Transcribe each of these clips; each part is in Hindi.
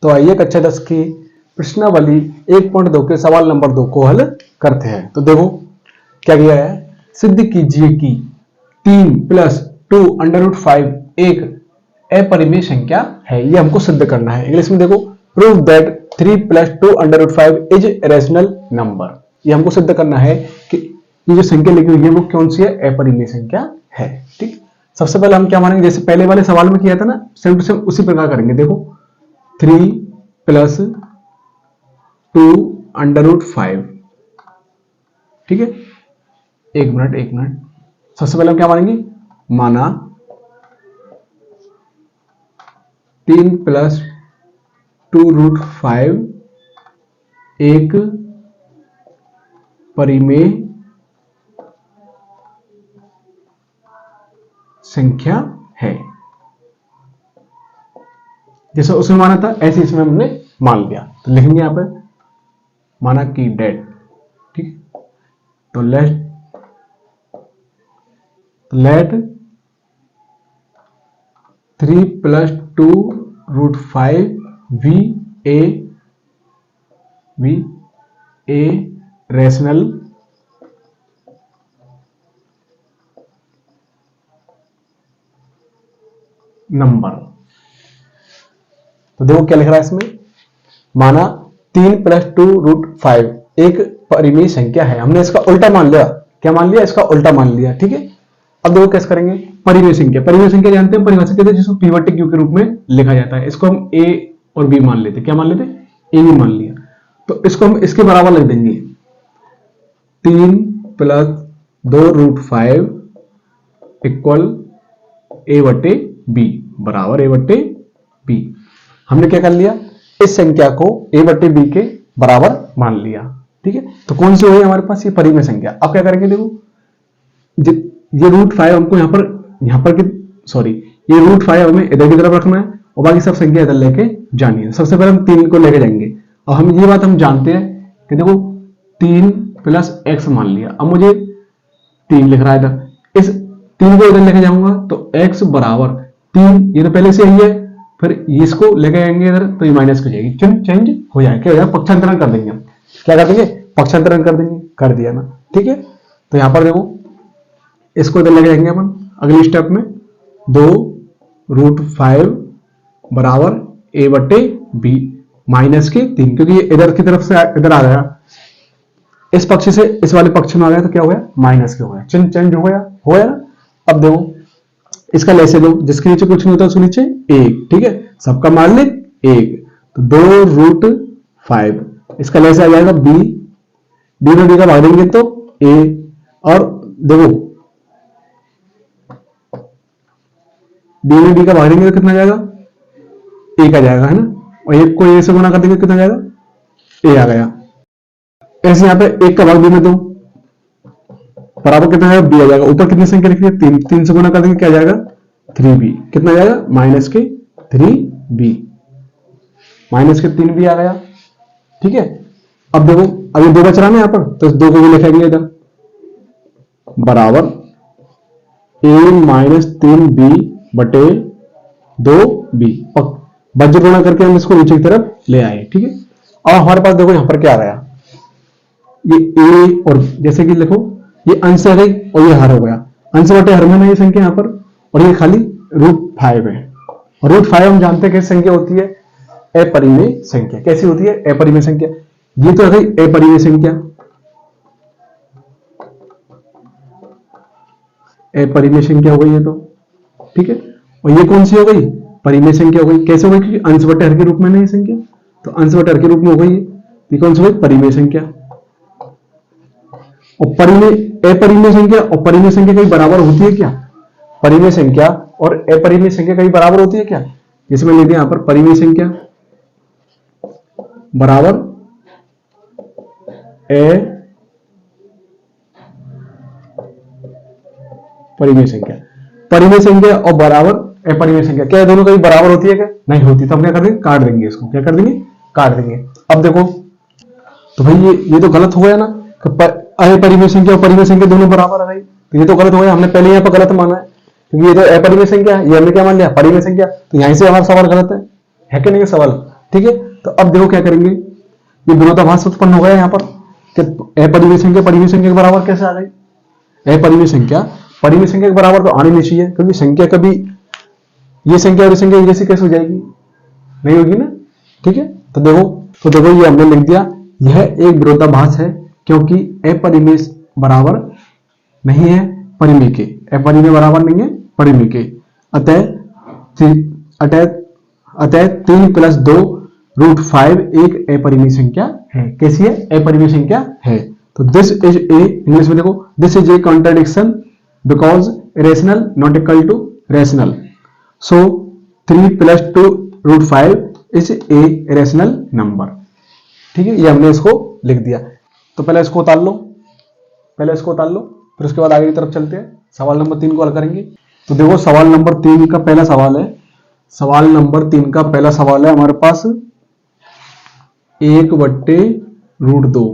तो आइए कक्षा 10 की प्रश्नावली 1.2 के सवाल नंबर 2 को हल करते हैं। तो देखो क्या दिया है, सिद्ध कीजिए कि 3 + 2 √5 एक अपरिमेय संख्या है। ये हमको सिद्ध करना है। इंग्लिश में देखो, prove that 3 + 2 √5 is rational number. ये हमको सिद्ध करना है कि ये जो संख्या लिखी हुई है वो कौन सी है, अपरिमेय संख्या है। ठीक, सबसे पहले हम क्या मानेंगे, जैसे पहले वाले सवाल में किया था ना, सेम टू सेम उसी प्रकार करेंगे। देखो 3 + 2 √5, ठीक है। एक मिनट, सबसे पहले हम क्या मानेंगे, माना 3 + 2 √5 एक परिमेय संख्या है। जैसे उसमें माना था ऐसे इसमें हमने मान लिया, तो लिखेंगे यहां पर माना कि डेट, ठीक। तो let 3 + 2 √5 be a rational number. तो देखो क्या लिख रहा है इसमें, माना 3 + 2 √5 एक परिमेय संख्या है। हमने इसका उल्टा मान लिया। क्या मान लिया, इसका उल्टा मान लिया, ठीक है। अब देखो कैसे करेंगे, परिमेय संख्या जानते हैं, परिभाषा कहते हैं जिसको p/q के रूप में लिखा जाता है। इसको हम a और b मान लेते। क्या मान लेते, a b मान लिया। तो इसको हम इसके बराबर लिख देंगे, 3 + 2 √5 = a/b बराबर a/b। हमने क्या कर लिया, इस संख्या को a/b के बराबर मान लिया, ठीक है। तो कौन सी हुई हमारे पास, ये परिमेय संख्या। अब क्या करेंगे, देखो ये √5 हमको यहाँ पर सॉरी, ये √5 हमें इधर की तरफ रखना है और बाकी सब संख्या इधर लेके जानी है। सबसे पहले हम 3 को लेके जाएंगे। और हम ये बात हम जानते हैं कि देखो 3 + x मान लिया। अब मुझे 3 लिख रहा है इधर, इस 3 को इधर लेके जाऊंगा तो x बराबर 3, ये तो पहले से ही है, फिर इसको लेके जाएंगे इधर तो ये माइनस हो जाएगी, चेंज हो जाएगा। क्या हो जाएगा, पक्षांतरण कर देंगे। क्या कर देंगे, पक्षांतरण कर देंगे, कर दिया ना, ठीक है। तो यहां पर देखो इसको इधर लेके जाएंगे अपन अगले स्टेप में, 2 √5 बराबर a/b माइनस के 3, क्योंकि ये इधर की तरफ से इधर आ गया, इस पक्ष से इस वाले पक्ष में आ गया तो क्या हो गया, माइनस के हो गया, चेंज हो गया ना। अब देखो इसका लेसे लो, जिसके नीचे कुछ नहीं होता उसके नीचे 1, ठीक है, सबका मान ले 1, तो 2 √5, इसका लेसे आ जाएगा b, b में b का भाग देंगे तो a, और देखो b में b का भाग देंगे तो कितना जाएगा, a का जाएगा, है ना। और एक को a से गुना कर देंगे कितना जाएगा, a आ गया। ऐसे यहाँ पे 1 का भाग b में दो बराबर कितना जाएगा, b आ जाएगा। ऊपर कितनी संख्या लिखी है, 3 से गुना कर देंगे क्या जाएगा, 3b, कितना जाएगा, -3b, -3b आ गया, ठीक है। अब देखो अभी 2 बच रहा है यहाँ पर, तो इस 2 को भी लिखेंगे इधर बराबर a -3b/2b, वज्र गुणा करके हम इसको नीचे की तरफ ले आए, ठीक है। और हमारे पास देखो यहाँ पर क्या आ गया, ये a, और जैसे कि लिखो ये अंश है और ये हर हो गया, अंश बटे हर में नहीं संख्या यहाँ पर, और ये खाली √5 है। और √5 हम जानते हैं कैसी संख्या होती है, अपरिमेय संख्या। कैसी होती है, अपरिमेय संख्या। ये तो है अपरिमेय संख्या, अपरिमेय संख्या हो गई ये तो, ठीक है। और ये कौन सी हो गई, परिमेय संख्या हो गई। कैसे हो गई, क्योंकि अंश बटे हर के रूप में नहीं संख्या, तो अंश बटे हर के रूप में हो गई। ये कौन सी हो गई, परिमेय संख्या। और अपरिमेय संख्या और परिमेय संख्या कहीं बराबर होती है क्या, परिमेय संख्या और अपरिमेय संख्या कहीं बराबर होती है क्या। इसमें ले दिया यहां पर परिमेय संख्या बराबर परिमेय संख्या, परिमेय संख्या और बराबर अपरिमेय संख्या, क्या दोनों कहीं बराबर होती है क्या, नहीं होती। तो हम क्या कर देंगे, काट देंगे इसको, क्या कर देंगे, काट देंगे। अब देखो तो भाई ये तो गलत हो गया ना, अपरिमेय संख्या और परिमेय संख्या दोनों बराबर आ गई, तो ये तो गलत हो गया। हमने पहले यहाँ पर गलत माना है, क्योंकि ये तो अपरिमेय संख्या है, ये हमने क्या मान लिया, परिमेय संख्या। तो यहीं से हमारा सवाल गलत है कि नहीं सवाल। ठीक है, तो अब देखो क्या करेंगे, ये विरोधाभास उत्पन्न हो गया यहाँ पर कि अपरिमेय संख्या परिमेय संख्या के बराबर कैसे आ गई। अपरिमेय संख्या परिमेय संख्या के बराबर तो आनी नहीं चाहिए, क्योंकि संख्या कभी ये संख्या और ये संख्या जैसी कैसे हो जाएगी, नहीं होगी ना। ठीक है, तो देखो ये हमने लिख दिया, यह एक विरोधाभास है क्योंकि अपरिमेय बराबर नहीं है परिमेय के, अपरिमेय बराबर नहीं है परिमेय के। अतः 3 + 2 √5 एक अपरिमेय संख्या है। कैसी है, अपरिमेय संख्या है। तो दिस इज ए, इंग्लिश में देखो, this is a contradiction because rational not equal to rational, so 3 + 2 √5 is a rational number. ठीक है, ये हमने इसको लिख दिया। तो पहले इसको उतार लो, फिर उसके बाद आगे की तरफ चलते हैं, सवाल नंबर 3 को हल करेंगे। तो देखो सवाल नंबर 3 का पहला सवाल है, सवाल नंबर 3 का पहला सवाल है हमारे पास 1/√2,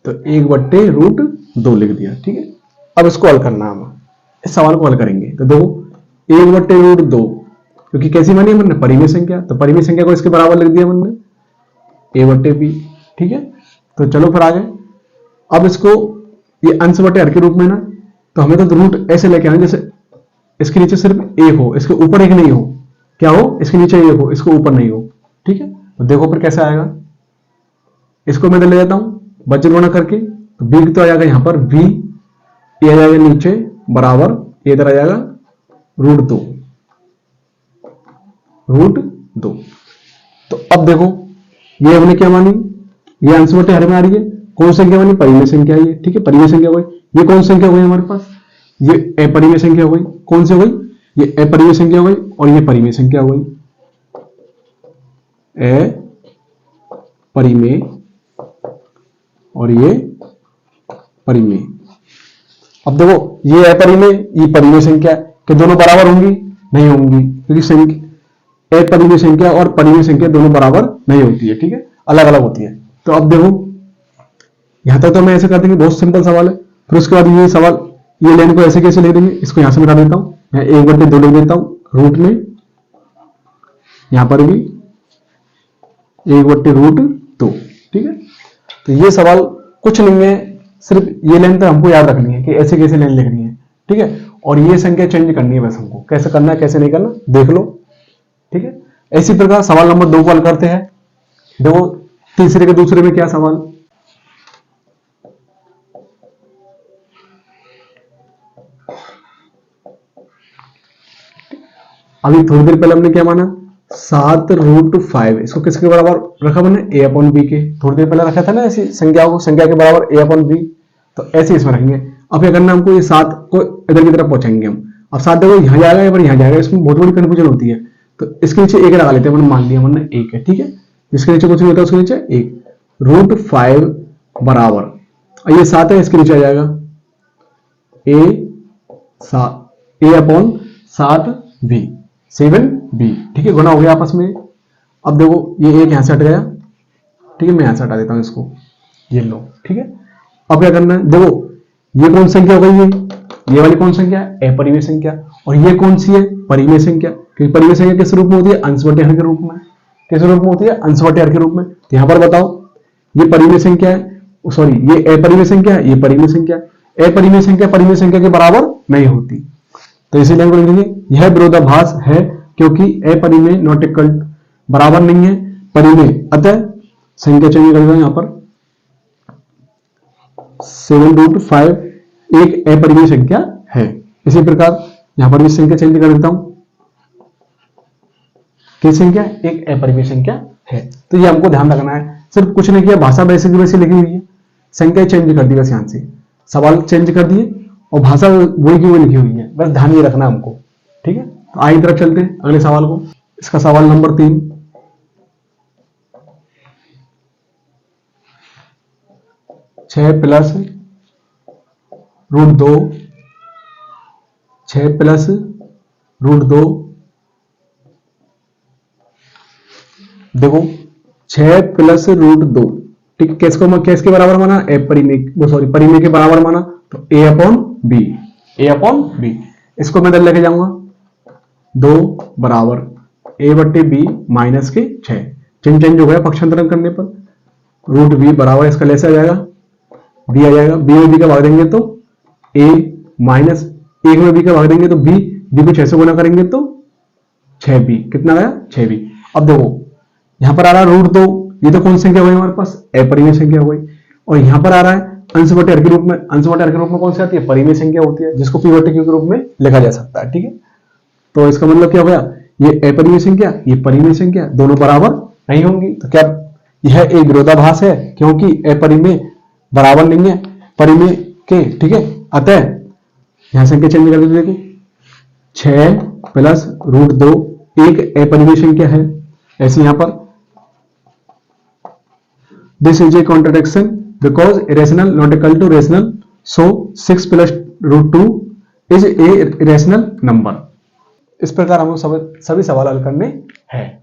तो 1/√2 लिख दिया। ठीक है, अब इसको हल करना है, हम इस सवाल को हल करेंगे। तो देखो 1/√2 क्योंकि कैसी मानी हमने, परिमेय संख्या, तो परिमेय संख्या को इसके बराबर लिख दिया हमने a/b। ठीक है, तो चलो फिर आगे। अब इसको ये अंश बटे हर के रूप में ना, तो हमें तो रूट ऐसे लेके आना जैसे इसके नीचे सिर्फ एक हो, इसके ऊपर एक नहीं हो। क्या हो, इसके नीचे एक हो, इसके ऊपर नहीं हो। ठीक है, तो देखो फिर कैसे आएगा, इसको मैं ले जाता हूं वज्र गुणा करके, तो b तो आ जाएगा यहां पर b, ये आ जाएगा नीचे बराबर, ये इधर आ जाएगा √2। तो अब देखो ये हमने क्या मानी, ये अंश बटे हर में आ रही है, कौन सी संख्या बनी, परिमेय संख्या है। ठीक है, परिमेय संख्या हो गई। ये कौन सी संख्या हो गई हमारे पास, ये अपरिमेय संख्या हो गई। कौन सी हो गई, ये अपरिमेय संख्या हो गई, और ये परिमेय संख्या हो गई, अपरिमेय और ये परिमेय। अब देखो ये अपरिमेय, ये परिमेय संख्या के दोनों बराबर होंगी, नहीं होंगी, क्योंकि अपरिमेय संख्या और परिमेय संख्या दोनों बराबर नहीं होती है। ठीक है, अलग अलग होती है। तो अब देखो यहां तक तो मैं ऐसे कर देंगे, बहुत सिंपल सवाल है। फिर उसके बाद ये सवाल, ये लाइन को ऐसे कैसे ले देंगे, इसको यहां से मिटा देता हूं, मैं 1/2 लिख देता हूं रूट में, यहां पर भी 1/√2। ठीक है, तो ये सवाल कुछ नहीं है, सिर्फ ये लाइन तो हमको याद रखनी है कि ऐसे कैसे लाइन लिखनी है। ठीक है, और ये संख्या चेंज करनी है, बस हमको कैसे करना है कैसे नहीं करना देख लो। ठीक है, इसी प्रकार सवाल नंबर 2 को हल करते हैं। देखो तीसरे के दूसरे में क्या सवाल, अभी थोड़ी देर पहले हमने क्या माना 7√5, इसको किसके बराबर रखा मैंने, a/b के। थोड़ी देर पहले रखा था ना ऐसी संख्या को, संख्या के बराबर a/b, तो ऐसे इसमें रखेंगे। अब क्या करना हमको, ये 7 को इधर की तरफ पहुंचाएंगे हम। अब 7 देखो यहाँ जाएगा या फिर यहाँ जाएगा, इसमें बहुत बड़ी कंफ्यूजन होती है। तो इसके नीचे 1 लगा लेते हैं, मैंने मान लिया मैंने 1 है। ठीक है, जिसके नीचे कुछ नहीं होता उसके नीचे 1, √5 बराबर, ये 7 है, इसके नीचे आ जाएगा a/7b 7b। ठीक है, गुना हो गया आपस में। अब देखो ये 1 यहां से हट गया। ठीक है, मैं यहां से हटा देता हूं इसको, ये लो। ठीक है, अब क्या करना है, देखो ये कौन संख्या हो गई, ये वाली कौन संख्या है, अपरिमेय संख्या, और ये कौन सी है, परिमेय संख्या। क्योंकि परिमेय संख्या किस रूप में होती है, अंश बटे हर के रूप में। किस रूप में होती है, अंश बटे हर के रूप में। तो यहां पर बताओ ये परिमेय संख्या है, सॉरी ये अपरिमेय संख्या है, ये परिमेय संख्या। अपरिमेय संख्या परिमेय संख्या के बराबर नहीं होती, तो इसीलिए हम लिखेंगे यह विरोधाभास है क्योंकि अपरिमेय नॉट इक्वल बराबर नहीं है परिमेय, अतः संख्या चेंज करेगा यहां पर 7√5 एक अपरिमेय संख्या है। इसी प्रकार यहां पर भी संख्या चेंज कर देता हूं, किस संख्या, एक अपरिमेय संख्या है। तो ये हमको ध्यान रखना है, सिर्फ कुछ नहीं किया, भाषा वैसे की वैसे लिखी हुई है, संख्या चेंज कर दी बस, यहां से सवाल चेंज कर दिए और भाषा वही की वही लिखी हुई है, बस ध्यान ये रखना हमको। ठीक है, तो आगे तरफ चलते हैं अगले सवाल को। इसका सवाल नंबर 3, छह प्लस √2 देखो 6 + √2, ठीक, किसके बराबर माना, परिमेय के बराबर माना, तो a/b। इसको मैं इधर लेके जाऊंगा, 2 बराबर a/b - के 6। चिन्ह चेंज हो गया पक्षांतरण करने पर, रूट बी बराबर इसका लेस आ जाएगा, बी आ जाएगा, बी में बी का भाग देंगे तो ए माइनस 1 में बी का भाग देंगे तो बी, बी को 6 से गुना करेंगे तो 6b, कितना आया 6b। अब देखो यहां पर आ रहा है रूट 2, ये तो कौन सी संख्या हुई हमारे पास, अपरिमेय संख्या हुई, और यहां पर आ रहा है अंश बटे हर के रूप में, अंश बटे हर के रूप में कौन सी आती है, परिमेय संख्या होती है, जिसको p बटे q के रूप में लिखा जा सकता है। ठीक है, तो इसका मतलब क्या हो गया, ये अपरिमेय संख्या, ये परिमेय संख्या दोनों बराबर नहीं होंगी, तो क्या यह एक विरोधाभास है, क्योंकि अपरिमेय बराबर नहीं है परिमेय के। ठीक है, अतः यहां संख्या चेंज कर देते, देखो 6 प्लस रूट 2 एक अपरिमेय संख्या है, ऐसे यहां पर this is a contradiction because irrational not equal to rational, so 6 plus root 2 is a irrational number. इस प्रकार हमें सभी सवाल हल करने हैं।